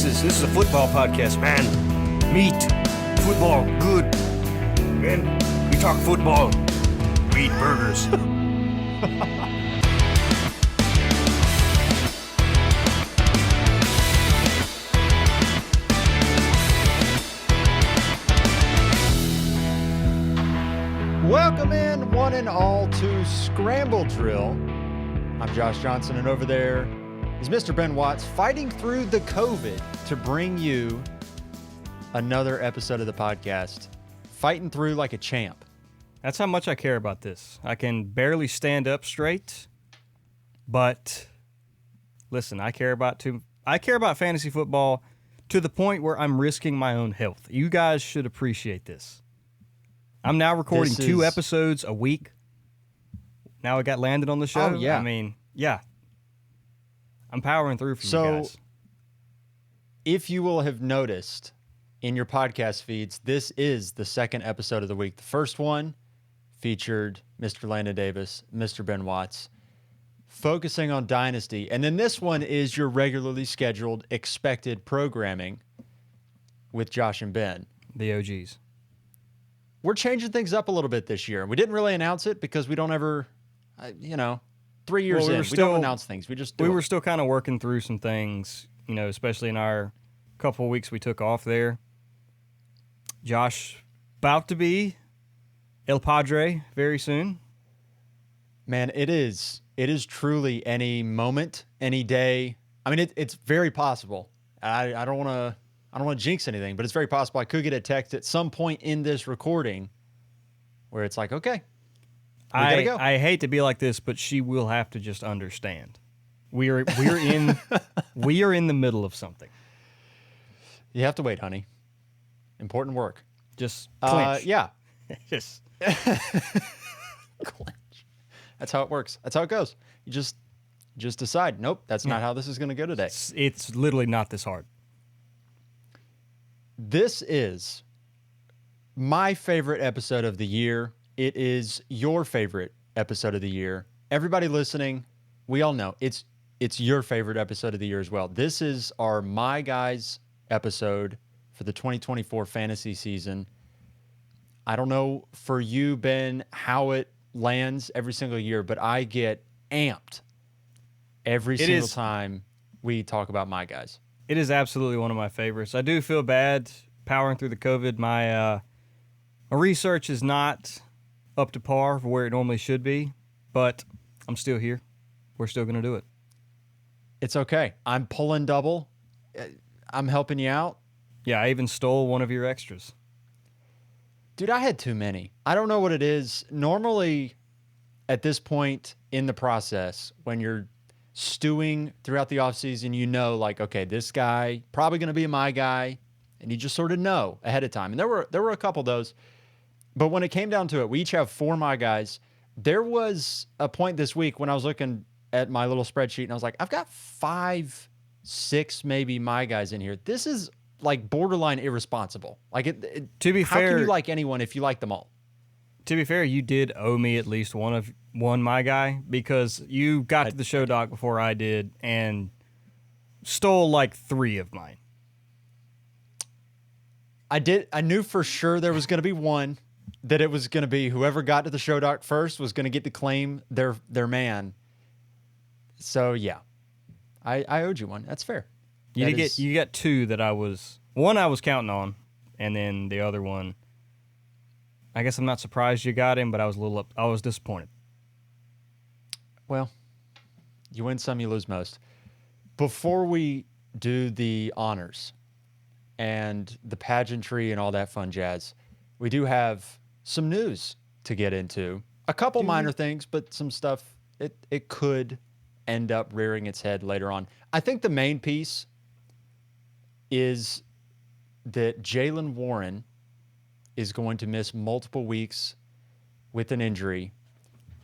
This is a football podcast, man. Meat, football, good. Man, we talk football. We eat burgers. Welcome in, one and all, to Scramble Drill. I'm Josh Johnson, and over there is Mr. Ben Watts fighting through the COVID to bring you another episode of the podcast. Fighting through like a champ. That's how much I care about this. I can barely stand up straight, but listen, I care about fantasy football to the point where I'm risking my own health. You guys should appreciate this. I'm now recording 2 episodes a week. Now I got landed on the show. Oh, yeah. I mean, yeah. I'm powering through for you guys. If you will have noticed in your podcast feeds, this is the second episode of the week. The first one featured Mr. Landon Davis, Mr. Ben Watts, focusing on Dynasty. And then this one is your regularly scheduled expected programming with Josh and Ben. The OGs. We're changing things up a little bit this year. We didn't really announce it because we don't ever, 3 years in, we don't announce things. We just do We it. were still kind of working through some things, especially in our couple of weeks we took off there. Josh, about to be El Padre very soon. Man, it is truly any moment, any day. I mean, it's very possible. I don't want to jinx anything, but it's very possible I could get a text at some point in this recording where it's like, okay, we gotta go. I hate to be like this, but she will have to just understand. We're in we are in the middle of something. You have to wait, honey. Important work. Just clinch. Yeah. Just Clinch. That's how it works. That's how it goes. You just decide, nope, that's not how this is going to go today. it's literally not this hard. This is my favorite episode of the year. It is your favorite episode of the year. Everybody listening, we all know it's your favorite episode of the year as well. This is our My Guys episode for the 2024 fantasy season. I don't know for you, Ben, how it lands every single year, but I get amped every single time we talk about My Guys. It is absolutely one of my favorites. I do feel bad powering through the COVID. My research is not up to par for where it normally should be, but I'm still here. We're still going to do it. It's okay. I'm pulling double. I'm helping you out. Yeah, I even stole one of your extras. Dude, I had too many. I don't know what it is. Normally, at this point in the process, when you're stewing throughout the offseason, like, okay, this guy probably going to be my guy, and you just sort of know ahead of time. And there were a couple of those. But when it came down to it, we each have 4 my guys. There was a point this week when I was looking at my little spreadsheet, and I was like, I've got 5, 6 maybe my guys in here. This is like borderline irresponsible. Like, to be how fair, can you like anyone if you like them all? To be fair, you did owe me at least one my guy, because you got to the show doc before I did and stole like 3 of mine. I knew for sure there was going to be one, that it was going to be whoever got to the show doc first was going to get to claim their man. So yeah, I owed you one. That's fair. You got 2 that I was counting on, and then the other one, I guess I'm not surprised you got him, but I was disappointed. Well, you win some, you lose most. Before we do the honors and the pageantry and all that fun jazz, we do have some news to get into. A couple minor things, but some stuff, it could end up rearing its head later on. I think the main piece is that Jaylen Warren is going to miss multiple weeks with an injury,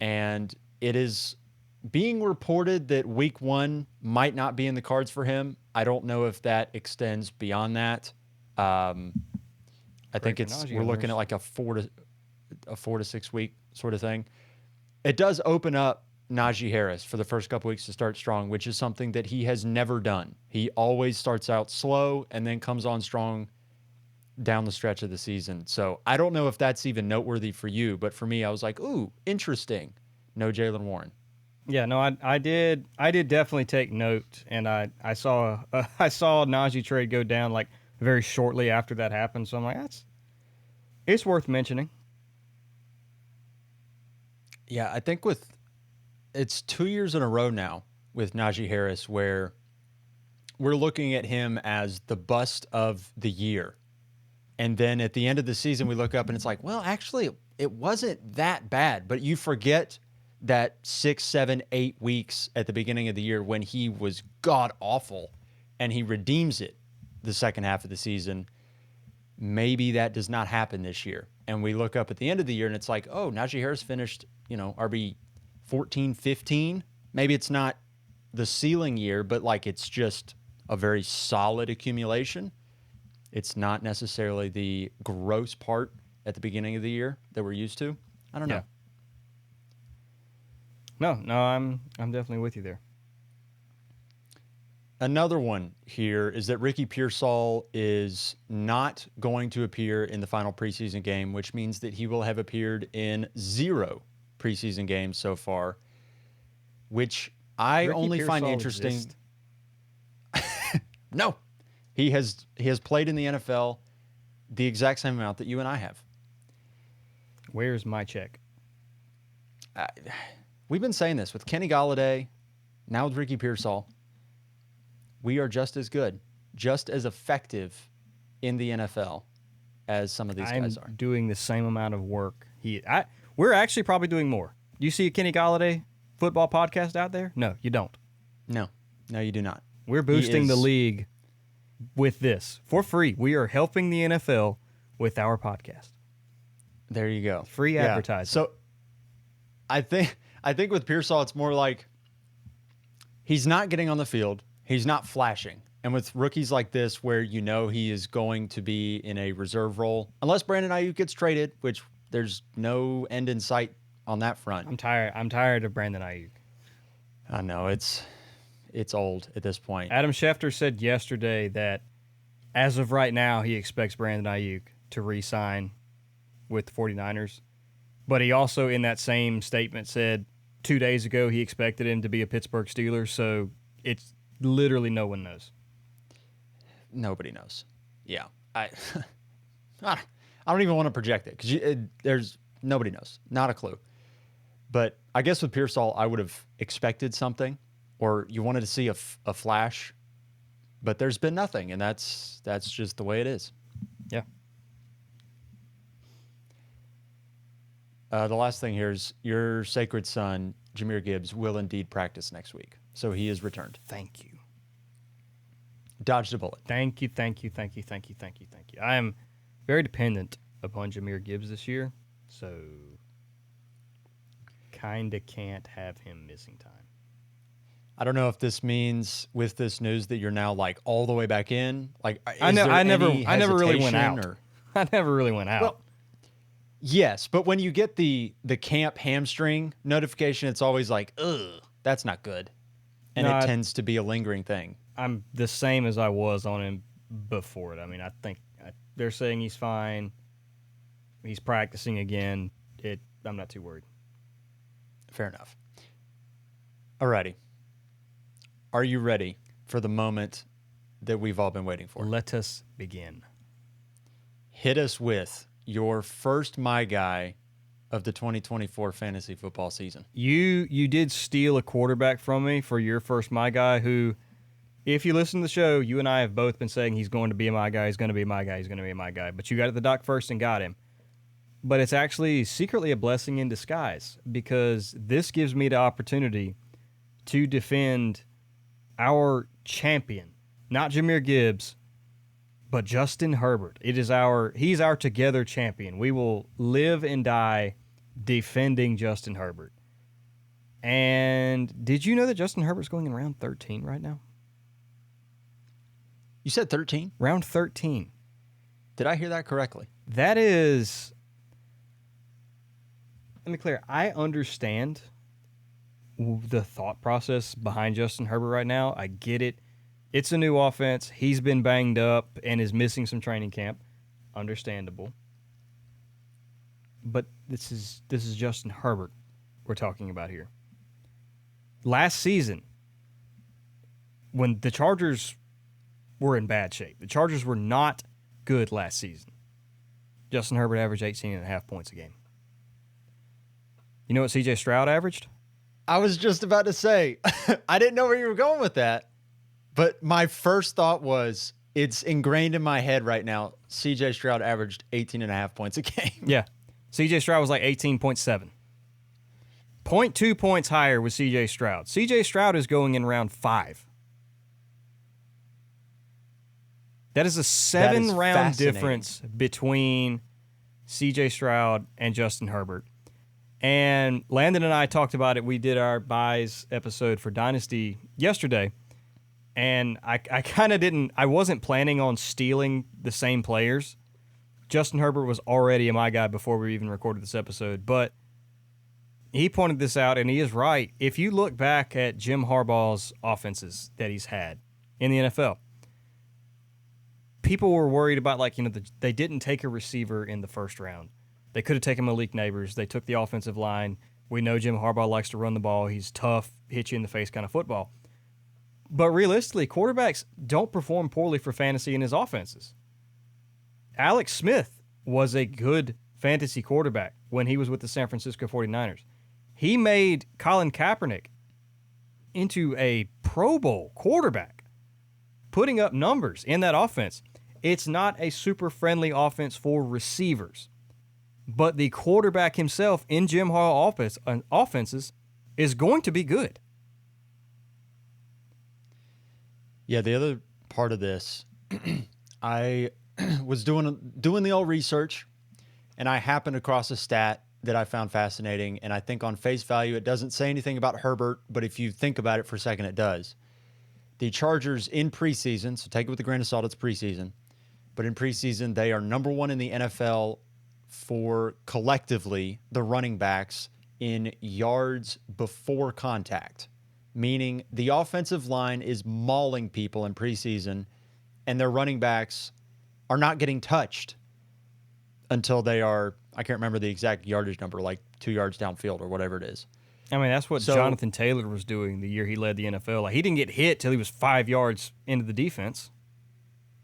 and it is being reported that week 1 might not be in the cards for him. I don't know if that extends beyond that. I think we're looking at like a 4 to 6 week sort of thing. It does open up Najee Harris for the first couple weeks to start strong, which is something that he has never done. He always starts out slow and then comes on strong down the stretch of the season. So I don't know if that's even noteworthy for you, but for me, I was like, ooh, interesting. No Jaylen Warren. Yeah, no, I did definitely take note, and I saw Najee trade go down like very shortly after that happened. So I'm like, it's worth mentioning. Yeah, I think it's 2 years in a row now with Najee Harris where we're looking at him as the bust of the year. And then at the end of the season, we look up and it's like, well, actually, it wasn't that bad. But you forget that 6, 7, 8 weeks at the beginning of the year when he was god awful and he redeems it the second half of the season. Maybe that does not happen this year. And we look up at the end of the year and it's like, oh, Najee Harris finished, RB 14, 15. Maybe it's not the ceiling year, but like it's just a very solid accumulation. It's not necessarily the gross part at the beginning of the year that we're used to. I don't know. No, I'm definitely with you there. Another one here is that Ricky Pearsall is not going to appear in the final preseason game, which means that he will have appeared in 0 preseason games so far, which I Ricky only find Pearsall interesting. exists? No, he has played in the NFL the exact same amount that you and I have. Where's my check? We've been saying this with Kenny Golladay, now with Ricky Pearsall. We are just as good, just as effective in the NFL as some of these guys are. I'm doing the same amount of work. We're actually probably doing more. Do you see a Kenny Golladay football podcast out there? No, you don't. No, you do not. We're boosting the league with this for free. We are helping the NFL with our podcast. There you go. Free advertising. So I think with Pearsall, it's more like he's not getting on the field. He's not flashing. And with rookies like this, where he is going to be in a reserve role, unless Brandon Ayuk gets traded, which there's no end in sight on that front. I'm tired of Brandon Ayuk. I know it's old at this point. Adam Schefter said yesterday that as of right now, he expects Brandon Ayuk to re-sign with the 49ers. But he also, in that same statement, said 2 days ago he expected him to be a Pittsburgh Steeler. So it's literally no one knows. Nobody knows. Yeah. I don't even want to project it because there's nobody knows. Not a clue. But I guess with Pearsall, I would have expected something, or you wanted to see a flash, but there's been nothing, and that's just the way it is. Yeah. The last thing here is your sacred son, Jahmyr Gibbs, will indeed practice next week. So he is returned. Thank you. Dodged a bullet. Thank you. I am very dependent upon Jahmyr Gibbs this year, so kind of can't have him missing time. I don't know if this means with this news that you're now like all the way back in. Like I never really went out. I never really went out. Well, yes, but when you get the camp hamstring notification, it's always like, ugh, that's not good. And it tends to be a lingering thing. I'm the same as I was on him before it. I mean, I think they're saying he's fine. He's practicing again. I'm not too worried. Fair enough. Alrighty. Are you ready for the moment that we've all been waiting for? Let us begin. Hit us with your first My Guy of the 2024 fantasy football season. You did steal a quarterback from me for your first My Guy, who, if you listen to the show, you and I have both been saying he's going to be a My Guy, he's going to be a My Guy, he's going to be a My Guy. But you got at the dock first and got him. But it's actually secretly a blessing in disguise, because this gives me the opportunity to defend our champion, not Jahmyr Gibbs, but Justin Herbert. He's our together champion. We will live and die defending Justin Herbert. And did you know that Justin Herbert's going in round 13 right now? You said 13? Round 13. Did I hear that correctly? That is... Let me clear. I understand the thought process behind Justin Herbert right now. I get it. It's a new offense. He's been banged up and is missing some training camp. Understandable. But this is Justin Herbert we're talking about here. Last season, when the Chargers were in bad shape, the Chargers were not good last season. Justin Herbert averaged 18.5 points a game. You know what C.J. Stroud averaged? I was just about to say, I didn't know where you were going with that. But my first thought was, it's ingrained in my head right now. C.J. Stroud averaged 18.5 points a game. Yeah. C.J. Stroud was like 18.7. 0.2 points higher with C.J. Stroud. C.J. Stroud is going in round 5. That is a 7-round difference between C.J. Stroud and Justin Herbert. And Landon and I talked about it. We did our buys episode for Dynasty yesterday. And I kind of didn't, I wasn't planning on stealing the same players. Justin Herbert was already my guy before we even recorded this episode. But he pointed this out, and he is right. If you look back at Jim Harbaugh's offenses that he's had in the NFL, people were worried about, they didn't take a receiver in the first round. They could have taken Malik Neighbors. They took the offensive line. We know Jim Harbaugh likes to run the ball. He's tough, hit you in the face kind of football. But realistically, quarterbacks don't perform poorly for fantasy in his offenses. Alex Smith was a good fantasy quarterback when he was with the San Francisco 49ers. He made Colin Kaepernick into a Pro Bowl quarterback, putting up numbers in that offense. It's not a super friendly offense for receivers, but the quarterback himself in Jim Harbaugh offenses is going to be good. Yeah, the other part of this, I was doing the old research, and I happened across a stat that I found fascinating, and I think on face value it doesn't say anything about Herbert, but if you think about it for a second, it does. The Chargers in preseason, so take it with a grain of salt, it's preseason, but in preseason they are number 1 in the NFL for collectively the running backs in yards before contact, meaning the offensive line is mauling people in preseason, and their running backs are not getting touched until they are, I can't remember the exact yardage number, like 2 yards downfield or whatever it is. I mean, that's what Jonathan Taylor was doing the year he led the NFL. Like, he didn't get hit till he was 5 yards into the defense.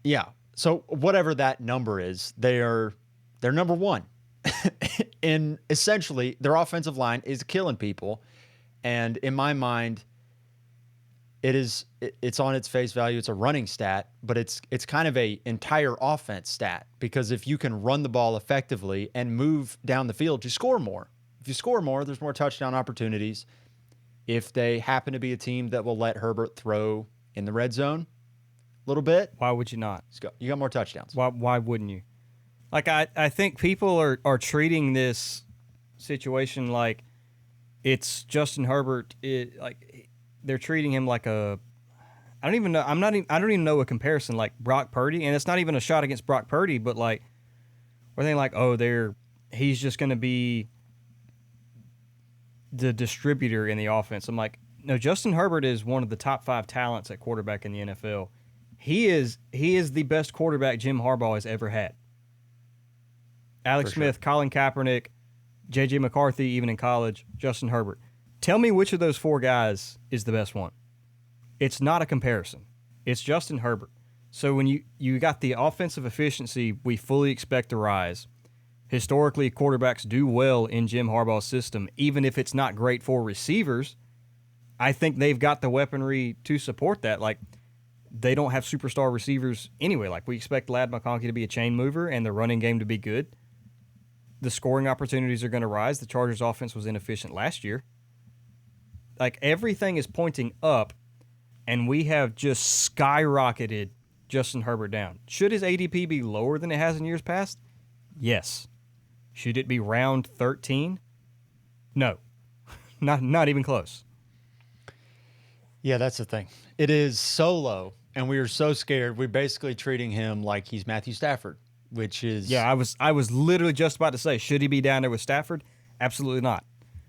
Yeah. So whatever that number is, they're number 1. And essentially, their offensive line is killing people. And in my mind, it's on its face value. It's a running stat, but it's kind of a entire offense stat, because if you can run the ball effectively and move down the field, you score more. If you score more, there's more touchdown opportunities. If they happen to be a team that will let Herbert throw in the red zone a little bit, why would you not? You got more touchdowns. Why wouldn't you? Like, I think people are treating this situation like it's Justin Herbert. They're treating him like I don't even know a comparison like Brock Purdy, and it's not even a shot against Brock Purdy, but like, or they like, he's just going to be the distributor in the offense. I'm like, no, Justin Herbert is one of the top 5 talents at quarterback in the NFL. He is the best quarterback Jim Harbaugh has ever had. Alex Smith, Colin Kaepernick, J.J. McCarthy, even in college, Justin Herbert. Tell me which of those 4 guys is the best one. It's not a comparison. It's Justin Herbert. So when you got the offensive efficiency, we fully expect to rise. Historically, quarterbacks do well in Jim Harbaugh's system, even if it's not great for receivers. I think they've got the weaponry to support that. Like, they don't have superstar receivers anyway. Like, we expect Ladd McConkey to be a chain mover and the running game to be good. The scoring opportunities are going to rise. The Chargers' offense was inefficient last year. Like, everything is pointing up, and we have just skyrocketed Justin Herbert down. Should his ADP be lower than it has in years past? Yes. Should it be round 13? No. Not even close. Yeah, that's the thing. It is so low, and we are so scared. We're basically treating him like he's Matthew Stafford, which is... Yeah, I was literally just about to say, should he be down there with Stafford? Absolutely not.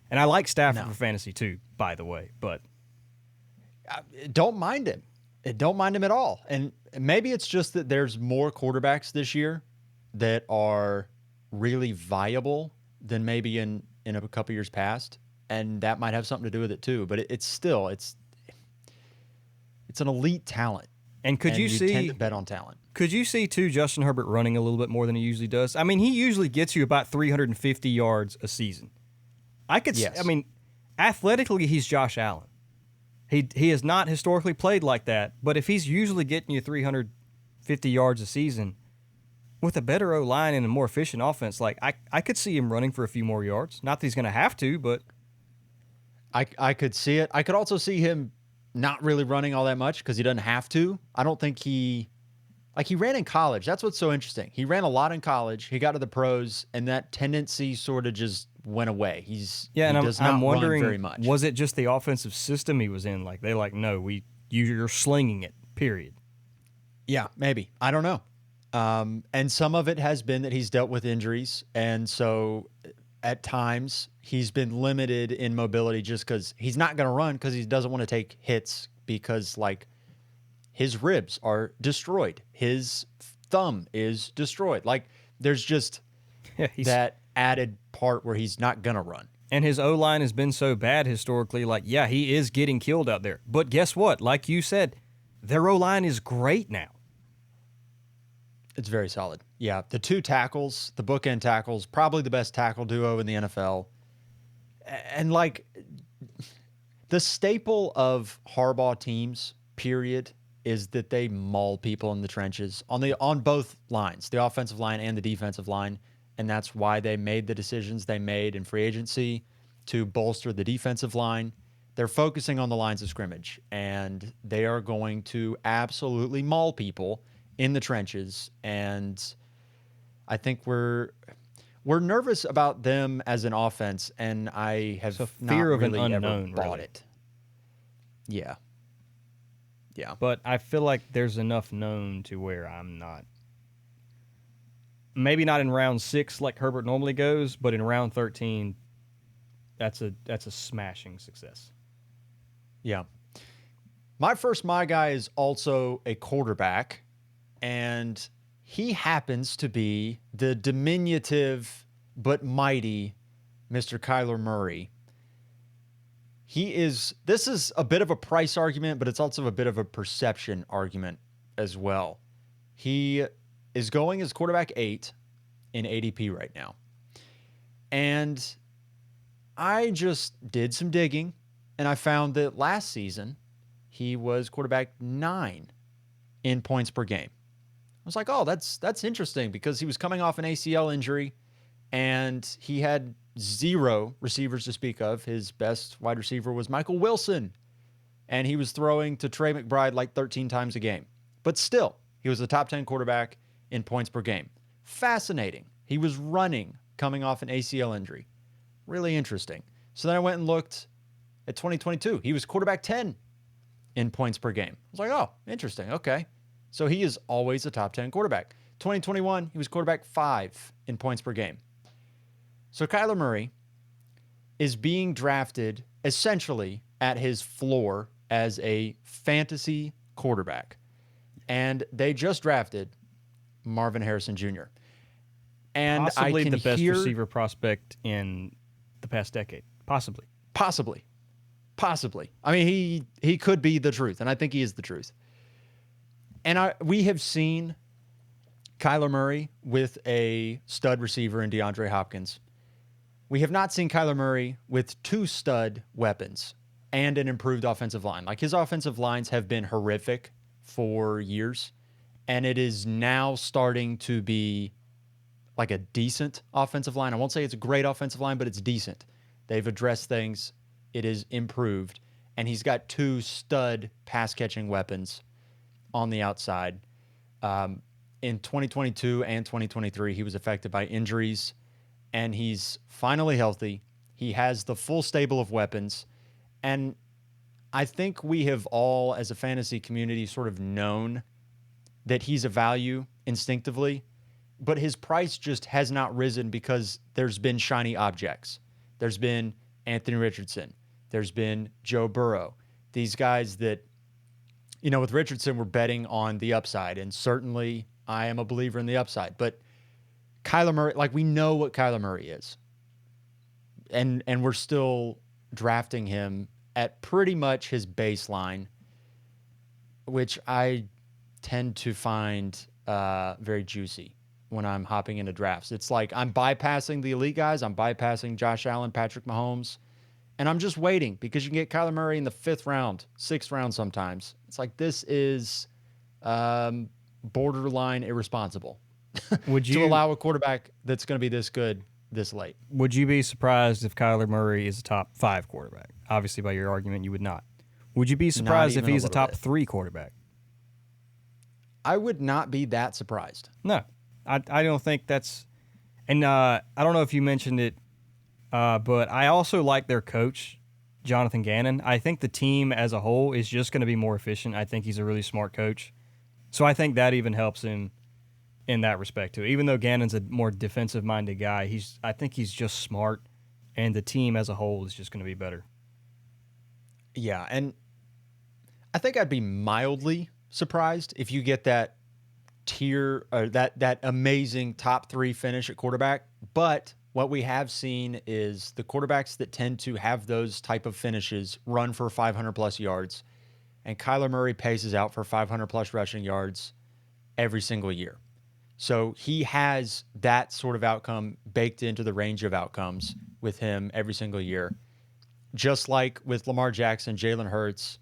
And I like Stafford No. for fantasy too, by the way. But Don't mind him. Don't mind him at all. And maybe it's just that there's more quarterbacks this year that are really viable than maybe in a couple years past, and that might have something to do with it too. But it's still it's an elite talent. and could and you tend see to bet on talent? could you see too Justin Herbert running a little bit more than he usually does? I mean, he usually gets you about 350 yards a season. Yes. I mean, athletically he's Josh Allen. He has not historically played like that, but if he's usually getting you 350 yards a season with a better O-line and a more efficient offense, like I could see him running for a few more yards. Not that he's going to have to, but I could see it. I could also see him not really running all that much because he doesn't have to. I don't think he ran in college. That's what's so interesting. He ran a lot in college. He got to the pros, and that tendency sort of just went away. He and does I'm not wondering, run very much. was it just the offensive system he was in? Like they no, you're slinging it. Period. Yeah, maybe. I don't know. And some of it has been that he's dealt with injuries, and so at times he's been limited in mobility just because he's not going to run because he doesn't want to take hits because like his ribs are destroyed, his thumb is destroyed. Like there's just Yeah, that added part where he's not going to run. and his O-line has been so bad historically. Like, yeah, he is getting killed out there. But guess what? Like you said, their O-line is great now. It's very solid. Yeah, the two tackles, the bookend tackles, probably the best tackle duo in the NFL. And like the staple of Harbaugh teams, period, is that they maul people in the trenches on both lines, the offensive line and the defensive line. And that's why they made the decisions they made in free agency to bolster the defensive line. They're focusing on the lines of scrimmage, and they are going to absolutely maul people in the trenches. And I think we're nervous about them as an offense, and I have So not fear of an really unknown, ever bought really. it. Yeah. Yeah. But I feel like there's enough known to where I'm not. Maybe not in round 6 like Herbert normally goes, but in round 13, that's a smashing success. Yeah. My guy is also a quarterback, and he happens to be the diminutive but mighty Mr. Kyler Murray. This is a bit of a price argument, but it's also a bit of a perception argument as well. He is going as quarterback 8 in ADP right now. And I just did some digging, and I found that last season he was quarterback 9 in points per game. I was like, oh, that's interesting because he was coming off an ACL injury and he had 0 receivers to speak of. His best wide receiver was Michael Wilson, and he was throwing to Trey McBride like 13 times a game. But still, he was a top 10 quarterback in points per game. Fascinating. He was running coming off an ACL injury. Really interesting. So then I went and looked at 2022. He was quarterback 10 in points per game. I was like, oh, interesting. Okay. So he is always a top 10 quarterback. 2021, he was quarterback 5 in points per game. So Kyler Murray is being drafted essentially at his floor as a fantasy quarterback. And they just drafted Marvin Harrison Jr. And Possibly I can the best hear, receiver prospect in the past decade. Possibly. Possibly. I mean, he could be the truth, and I think he is the truth. And we have seen Kyler Murray with a stud receiver in DeAndre Hopkins. We have not seen Kyler Murray with 2 stud weapons and an improved offensive line. Like his offensive lines have been horrific for years, and it is now starting to be like a decent offensive line. I won't say it's a great offensive line, but it's decent. They've addressed things. It is improved. And he's got 2 stud pass-catching weapons on the outside. In 2022 and 2023, he was affected by injuries, and he's finally healthy. He has the full stable of weapons. And I think we have all, as a fantasy community, sort of known that he's a value instinctively, but his price just has not risen because there's been shiny objects. There's been Anthony Richardson. There's been Joe Burrow. These guys that, with Richardson, we're betting on the upside. And certainly I am a believer in the upside. But Kyler Murray, we know what Kyler Murray is. And we're still drafting him at pretty much his baseline, which I tend to find very juicy when I'm hopping into drafts. It's like I'm bypassing the elite guys. I'm bypassing Josh Allen, Patrick Mahomes, and I'm just waiting because you can get Kyler Murray in the 5th round, 6th round sometimes. It's like this is borderline irresponsible Would you to allow a quarterback that's going to be this good this late. Would you be surprised if Kyler Murray is a top 5 quarterback? Obviously, by your argument, you would not. Would you be surprised if even a he's a little top bit. 3 quarterback? I would not be that surprised. No, I don't think that's. And I don't know if you mentioned it, but I also like their coach, Jonathan Gannon. I think the team as a whole is just going to be more efficient. I think he's a really smart coach. So I think that even helps him in that respect too. Even though Gannon's a more defensive-minded guy, I think he's just smart, and the team as a whole is just going to be better. Yeah, and I think I'd be mildly surprised if you get that tier or that amazing top 3 finish at quarterback. But what we have seen is the quarterbacks that tend to have those type of finishes run for 500 plus yards, and Kyler Murray paces out for 500 plus rushing yards every single year. So he has that sort of outcome baked into the range of outcomes with him every single year. Just like with Lamar Jackson, Jalen Hurts,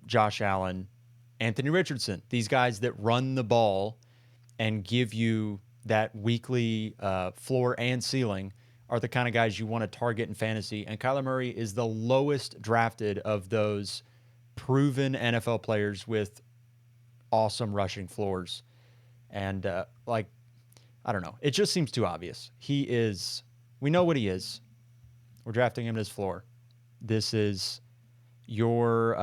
Josh Allen, Anthony Richardson, these guys that run the ball and give you that weekly floor and ceiling are the kind of guys you want to target in fantasy. And Kyler Murray is the lowest drafted of those proven NFL players with awesome rushing floors. And I don't know. It just seems too obvious. We know what he is. We're drafting him at his floor. This is your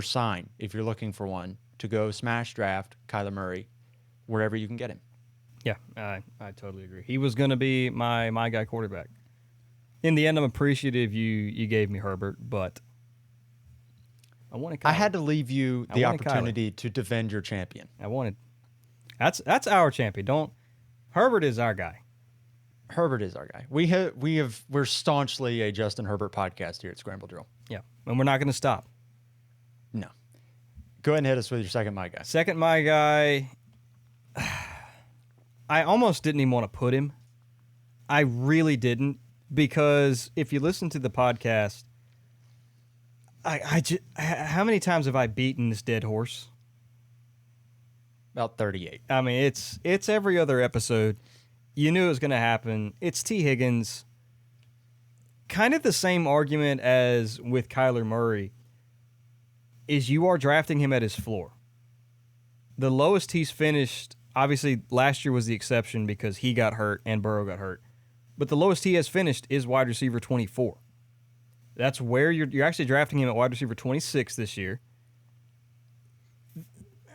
sign, if you're looking for one, to go smash draft Kyler Murray wherever you can get him. Yeah, I totally agree. He was going to be my guy quarterback. In the end, I'm appreciative you gave me Herbert, but I wanted Kyler. I had to leave you the wanted opportunity to defend your champion. That's our champion. Herbert is our guy. Herbert is our guy. We're staunchly a Justin Herbert podcast here at Scramble Drill. Yeah, and we're not going to stop. No. Go ahead and hit us with your second my guy. Second my guy, I almost didn't even want to put him. I really didn't, because if you listen to the podcast, how many times have I beaten this dead horse? About 38. I mean, it's every other episode. You knew it was going to happen. It's T. Higgins. Kind of the same argument as with Kyler Murray is you are drafting him at his floor. The lowest he's finished, obviously last year was the exception because he got hurt and Burrow got hurt. But the lowest he has finished is wide receiver 24. That's where you're actually drafting him at wide receiver 26 this year.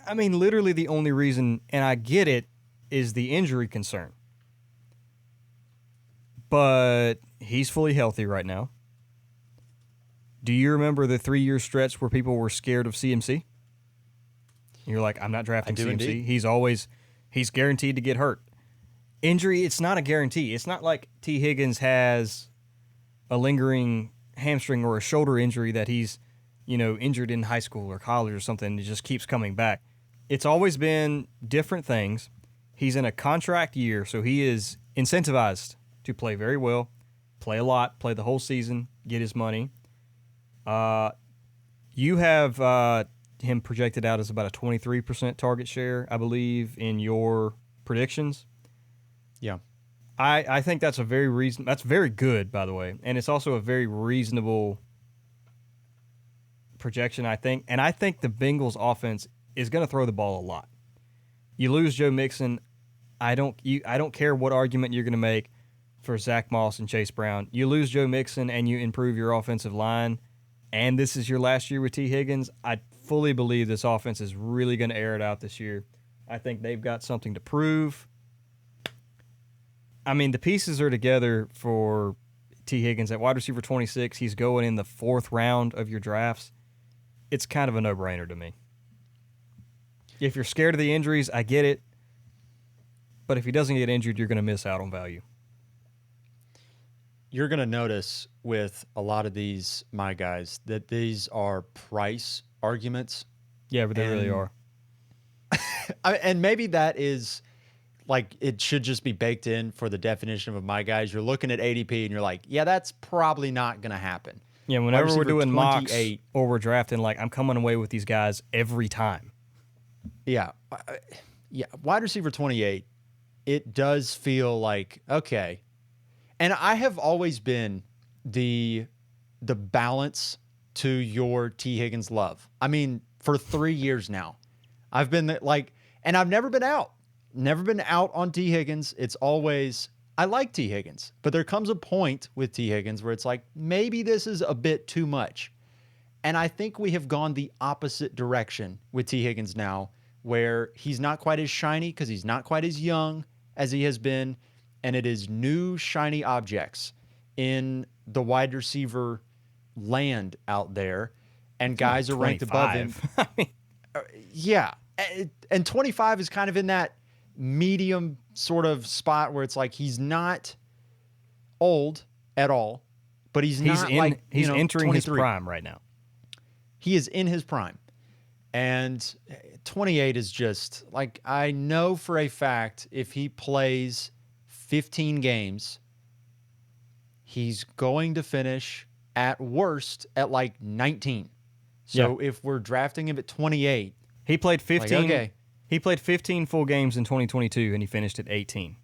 I mean, literally the only reason, and I get it, is the injury concern. But he's fully healthy right now. Do you remember the 3-year stretch where people were scared of CMC? You're like, I'm not drafting I do CMC. indeed. He's guaranteed to get hurt. Injury, it's not a guarantee. It's not like T. Higgins has a lingering hamstring or a shoulder injury that he's, injured in high school or college or something and it just keeps coming back. It's always been different things. He's in a contract year, so he is incentivized to play very well, play a lot, play the whole season, get his money. You have him projected out as about a 23% target share, I believe, in your predictions. Yeah. I think that's that's very good, by the way, and it's also a very reasonable projection, I think. And I think the Bengals offense is going to throw the ball a lot. You lose Joe Mixon, I don't care what argument you're going to make for Zach Moss and Chase Brown. You lose Joe Mixon and you improve your offensive line, and this is your last year with T. Higgins. I fully believe this offense is really going to air it out this year. I think they've got something to prove. I mean, the pieces are together for T. Higgins at wide receiver 26. He's going in the 4th round of your drafts. It's kind of a no-brainer to me. If you're scared of the injuries, I get it. But if he doesn't get injured, you're going to miss out on value. You're going to notice with a lot of these my guys that these are price arguments. Yeah, but they really are. And maybe that is like it should just be baked in for the definition of my guys. You're looking at ADP and you're like, yeah, that's probably not going to happen. Yeah, whenever we're receiver doing mocks 28. or we're drafting, like, I'm coming away with these guys every time. Yeah. Yeah. Wide receiver 28, it does feel like, okay. And I have always been the balance to your T. Higgins love. I mean, for 3 years now, I've been like, and I've never been out on T. Higgins. It's always, I like T. Higgins, but there comes a point with T. Higgins where it's like, maybe this is a bit too much. And I think we have gone the opposite direction with T. Higgins now, where he's not quite as shiny because he's not quite as young as he has been. And it is new shiny objects in the wide receiver land out there. And guys are ranked above him. I mean, Yeah. And 25 is kind of in that medium sort of spot where it's like he's not old at all, but he's not like, he's you know, entering his 23. prime right now. He is in his prime. And 28 is just like, I know for a fact if he plays 15 games, he's going to finish at worst at like 19. So if we're drafting him at 28, He played 15. like, okay, He played 15 full games in 2022, and he finished at 18.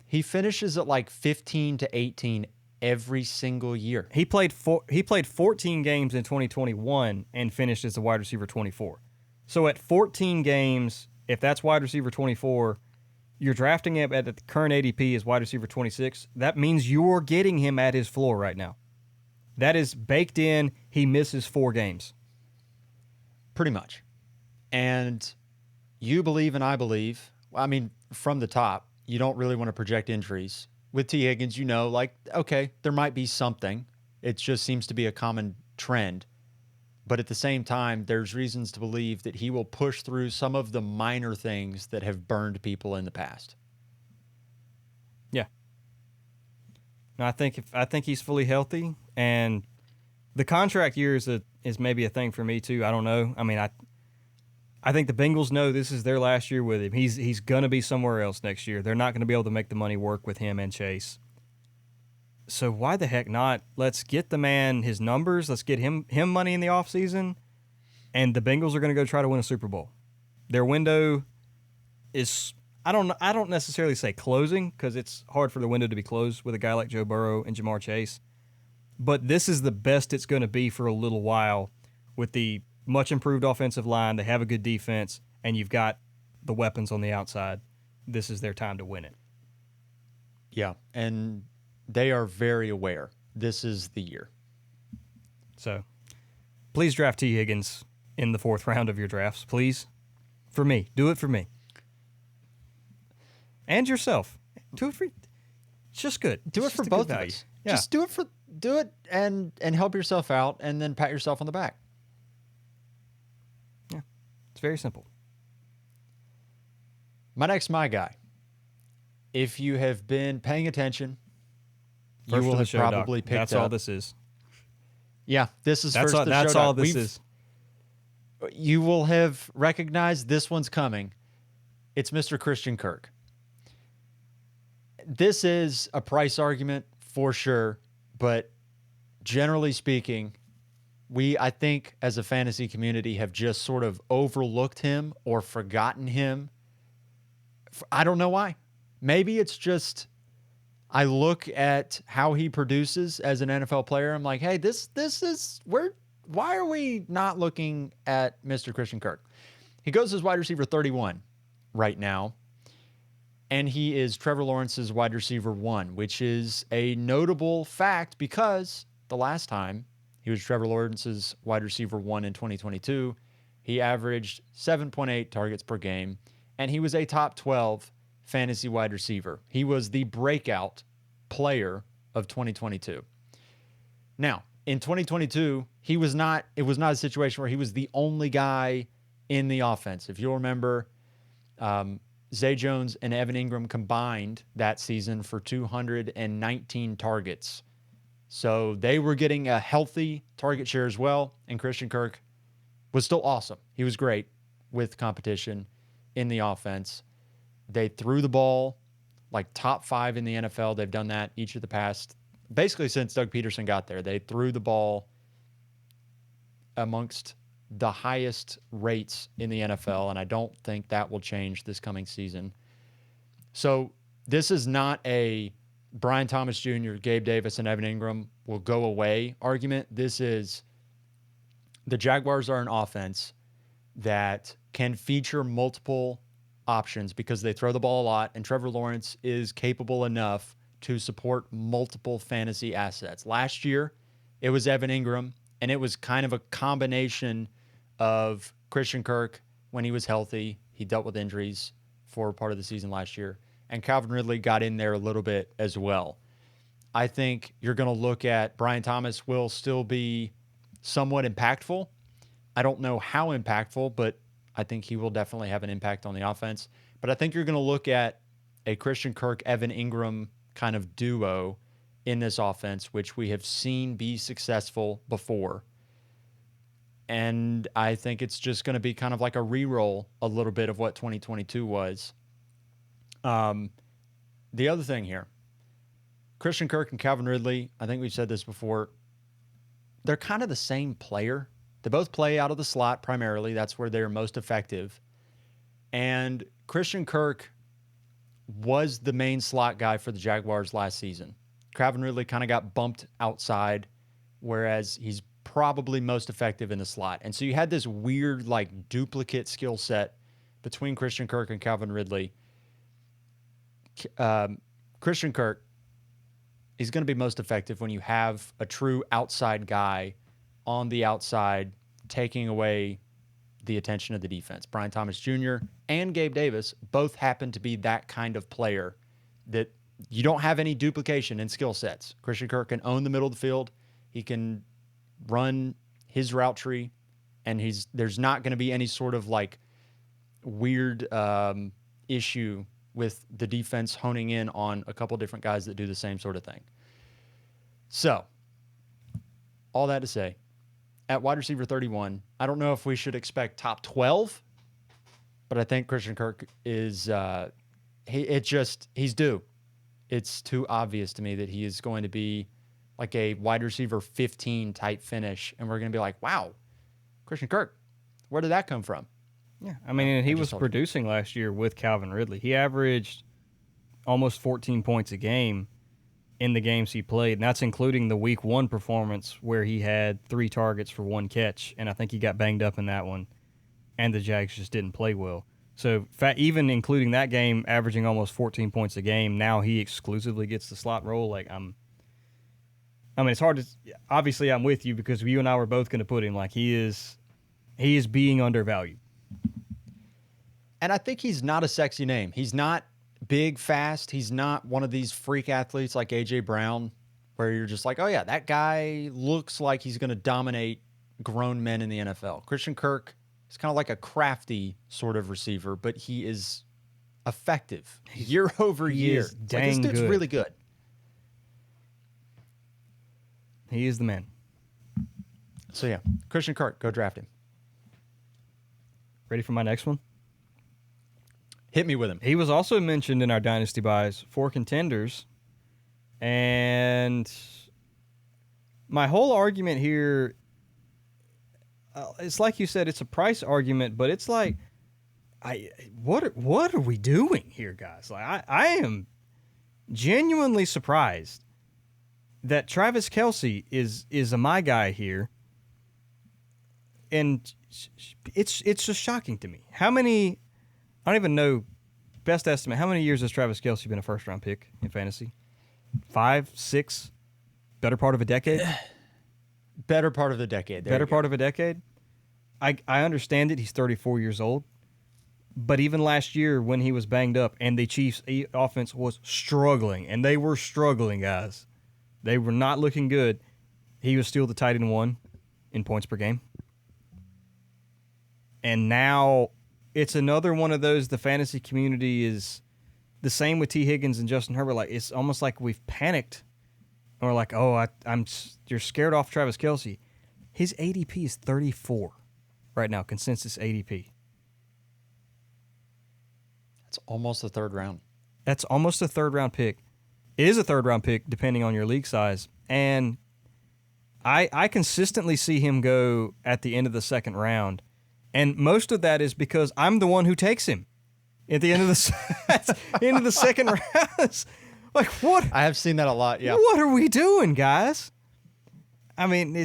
he finishes at like 15 to 18 every single year. He played 14 games in 2021 and finished as a wide receiver 24. So at 14 games, if that's wide receiver 24, you're drafting him at the current ADP as wide receiver 26. That means you're getting him at his floor right now. That is baked in. He misses 4 games. Pretty much. And you believe and I believe, I mean, from the top, you don't really want to project injuries. With T. Higgins, you know, like, okay, there might be something. It just seems to be a common trend. But at the same time, there's reasons to believe that he will push through some of the minor things that have burned people in the past. Yeah. No, I think he's fully healthy, and the contract year is maybe a thing for me too. I don't know. I mean, I think the Bengals know this is their last year with him. He's gonna be somewhere else next year. They're not gonna be able to make the money work with him and Chase. So why the heck not? Let's get the man his numbers. Let's get him money in the offseason, and the Bengals are gonna go try to win a Super Bowl. Their window is, I don't necessarily say closing, because it's hard for the window to be closed with a guy like Joe Burrow and Jamar Chase. But this is the best it's going to be for a little while with the much improved offensive line. They have a good defense, and you've got the weapons on the outside. This is their time to win it. Yeah. And they are very aware this is the year. So please draft T. Higgins in the 4th round of your drafts, please. For me. Do it for me. And yourself. Do it for, it's just good. Do It's it for just a both good of value. us. Yeah. Just do it and help yourself out and then pat yourself on the back. Yeah. It's very simple. My guy. If you have been paying attention, First you will of the have show, probably Doc. picked That's up. all this is. Yeah, this is That's first all, of the that's show, all Doc. this is. You will have recognized this one's coming. It's Mr. Christian Kirk. This is a price argument for sure, but generally speaking, I think as a fantasy community have just sort of overlooked him or forgotten him. I don't know why. Maybe it's just I look at how he produces as an NFL player. I'm like, hey, this is why are we not looking at Mr. Christian Kirk? He goes as wide receiver 31 right now. And he is Trevor Lawrence's wide receiver 1, which is a notable fact because the last time he was Trevor Lawrence's wide receiver 1 in 2022, he averaged 7.8 targets per game, and he was a top 12 fantasy wide receiver. He was the breakout player of 2022. Now, in 2022, it was not a situation where he was the only guy in the offense. If you'll remember, Zay Jones and Evan Ingram combined that season for 219 targets. So they were getting a healthy target share as well. And Christian Kirk was still awesome. He was great with competition in the offense. They threw the ball like top 5 in the NFL. They've done that each of the past, basically since Doug Peterson got there. They threw the ball amongst the highest rates in the NFL, and I don't think that will change this coming season. So this is not a Brian Thomas Jr., Gabe Davis, and Evan Ingram will go away argument. This is the Jaguars are an offense that can feature multiple options because they throw the ball a lot, and Trevor Lawrence is capable enough to support multiple fantasy assets. Last year, it was Evan Ingram, and it was kind of a combination of Christian Kirk when he was healthy. He dealt with injuries for part of the season last year, and Calvin Ridley got in there a little bit as well. I think you're going to look at Brian Thomas will still be somewhat impactful. I don't know how impactful, but I think he will definitely have an impact on the offense. But I think you're going to look at a Christian Kirk, Evan Ingram kind of duo in this offense, which we have seen be successful before. And I think it's just going to be kind of like a re-roll a little bit of what 2022 was. The other thing here, Christian Kirk and Calvin Ridley, I think we've said this before, they're kind of the same player. They both play out of the slot primarily. That's where they're most effective. And Christian Kirk was the main slot guy for the Jaguars last season. Calvin Ridley kind of got bumped outside, whereas he's probably most effective in the slot. And so you had this weird, like, duplicate skill set between Christian Kirk and Calvin Ridley. Christian Kirk is going to be most effective when you have a true outside guy on the outside taking away the attention of the defense. Brian Thomas Jr. and Gabe Davis both happen to be that kind of player that you don't have any duplication in skill sets. Christian Kirk can own the middle of the field. He can run his route tree, and there's not going to be any sort of like weird issue with the defense honing in on a couple different guys that do the same sort of thing. So, all that to say, at wide receiver 31, I don't know if we should expect top 12, but I think Christian Kirk is he's due. It's too obvious to me that he is going to be like a wide receiver 15 type finish, and we're going to be like, wow, Christian Kirk, where did that come from? Yeah, I mean, and he was producing last year with Calvin Ridley. He averaged almost 14 points a game in the games he played, and that's including the Week 1 performance where he had 3 targets for 1 catch, and I think he got banged up in that one, and the Jags just didn't play well. So even including that game, averaging almost 14 points a game, now he exclusively gets the slot role. Like I mean, it's hard to – obviously I'm with you because you and I were both going to put him like he is being undervalued. And I think he's not a sexy name. He's not big, fast. He's not one of these freak athletes like A.J. Brown where you're just like, oh, yeah, that guy looks like he's going to dominate grown men in the NFL. Christian Kirk is kind of like a crafty sort of receiver, but he is effective year over year. Is dang this dude's good. Really good. He is the man. So, yeah, Christian Kirk, go draft him. Ready for my next one? Hit me with him. He was also mentioned in our Dynasty Buys for contenders. And my whole argument here, it's like you said, it's a price argument, but it's like, what are we doing here, guys? Like, I am genuinely surprised that Travis Kelce is a my guy here. And it's just shocking to me. How many, I don't even know, best estimate, how many years has Travis Kelce been a first-round pick in fantasy? 5, 6, better part of a decade? Better part of the decade. Better part of a decade? I understand it. He's 34 years old. But even last year when he was banged up and the Chiefs' offense was struggling, and they were struggling, guys, They were not looking good. He was still the tight end 1 in points per game. And now it's another one of those, the fantasy community is the same with T. Higgins and Justin Herbert. Like, it's almost like we've panicked. Or like, you're scared off Travis Kelce. His ADP is 34 right now, consensus ADP. It's almost the third round. That's almost a third-round pick. It is a third-round pick, depending on your league size. And I consistently see him go at the end of the second round. And most of that is because I'm the one who takes him at the end of the second round. Like, what? I have seen that a lot, yeah. What are we doing, guys? I mean,